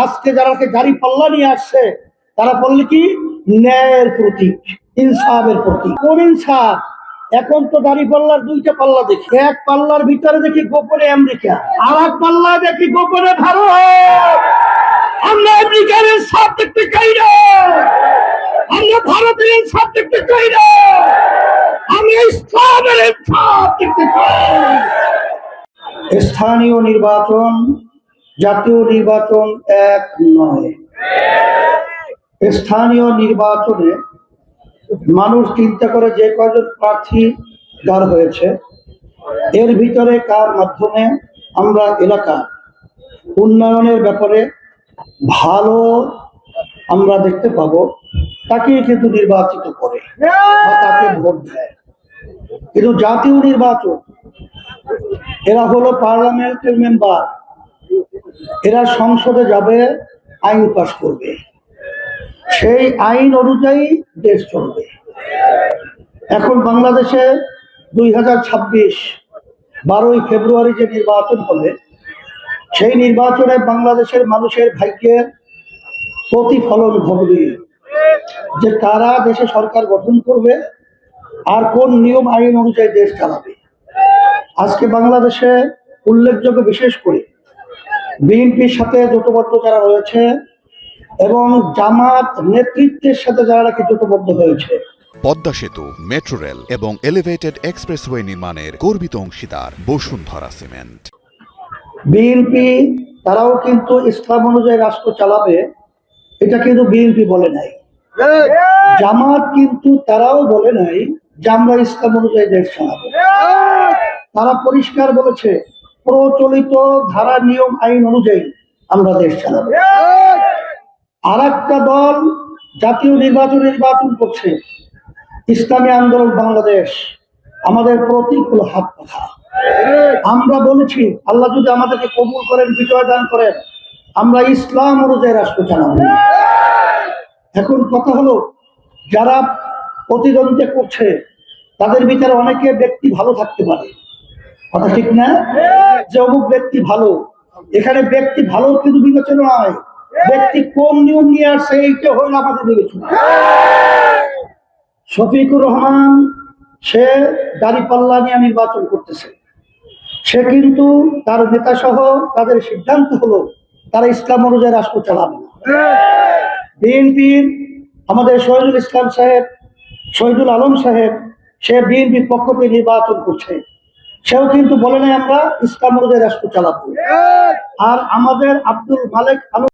আজকে যারাকে গাড়ি পাল্লা নিয়ে আসছে তারা বললে কি ন্যায়ের প্রতীক, ইনসাফের প্রতীক। কোন ইনসাফ? এখন তো দাড়ি পাল্লার দুইটা পাল্লা দেখি, এক পাল্লার ভিতরে দেখি গোপনে আমেরিকা, আর এক পাল্লা দেখি গোপনে ভারত। আমরা আমেরিকার ইনসাফ দেখতে চাই না, আমরা ভারতের ইনসাফ দেখতে চাই না, আমরা ইসলামের ইনসাফ দেখতে চাই। স্থানীয় নির্বাচন জাতীয় নির্বাচন এক নয়। স্থানীয় নির্বাচনে মানুষ চিন্তা করে যে কয়জন প্রার্থী দাঁড় হয়েছে এর ভিতরে কার মাধ্যমে আমরা এলাকা উন্নয়নের ব্যাপারে ভালো আমরা দেখতে পাবো তাকেই কিন্তু নির্বাচিত করে বা তাকে ভোট দেয়। কিন্তু জাতীয় নির্বাচন এরা হলো পার্লামেন্টের মেম্বার, এরা সংসদে যাবে, আইন পাস করবে, সেই আইন অনুযায়ী দেশ চলবে। এখন বাংলাদেশে 2026 12ই ফেব্রুয়ারি যে নির্বাচন হবে সেই নির্বাচনে বাংলাদেশের মানুষের ভাগ্যের প্রতিফলন ঘটবে, যে কারা দেশে সরকার গঠন করবে আর কোন নিয়ম আইন অনুযায়ী দেশ চালাবে। আজকে বাংলাদেশে উল্লেখযোগ্য বিশেষ করে বিএনপির সাথে জোটবদ্ধ যারা রয়েছে এবং জামাত নেতৃত্বের সাথে যারা নাকি জোটবদ্ধ হয়েছে, পদ্মা সেতু, মেট্রো রেল এবং এলিভেটেড এক্সপ্রেসওয়ে নির্মাণের গর্বিত অংশীদার বসুন্ধরা সিমেন্ট। বিএনপি তারাও কিন্তু ইসলাম অনুযায়ী রাষ্ট্র চালাবে, এটা কিন্তু বিএনপি বলে নাই। জামাত কিন্তু তারাও বলে নাই যে আমরা ইসলাম অনুযায়ী দেশ চালাবো। তারা পরিষ্কার বলেছে প্রচলিত ধারা নিয়ম আইন অনুযায়ী আমরা দেশ চালাবো। আর একটা দল জাতীয় নির্বাচন করছে, ইসলামী আন্দোলন বাংলাদেশ, আমাদের প্রতীক হলো হাত পাখা। আমরা বলেছি আল্লাহ যদি আমাদেরকে কবুল করেন, বিজয় দান করেন, আমরা ইসলাম অনুযায়ী রাষ্ট্র চালাবো। এখন কথা হলো যারা প্রতিদ্বন্দ্বিতা করছে তাদের ভিতরে অনেকে ব্যক্তি ভালো থাকতে পারে, কথা ঠিক না? যে অমুক ব্যক্তি ভালো, এখানে ব্যক্তি ভালো কিন্তু বিবেচনা নয়, ব্যক্তি কোন নিয়ম নিয়ে আসছে এইটা হল আমাদের বিবেচনা। শফিকুর রহমান সে দাঁড়িপাল্লা নিয়ে নির্বাচন করতেছে, সে কিন্তু তার নেতা সহ তাদের সিদ্ধান্ত হলো তারা ইসলাম অনুযায়ী রাষ্ট্র চালাবে না। বিএনপির আমাদের শহীদুল আলম সাহেব সে বিএনপির পক্ষ থেকে নির্বাচন করছে, সেও কিন্তু বলে নাই আমরা ইসলাম অনুযায়ী রাষ্ট্র চালাবো। আর আমাদের আব্দুল মালেক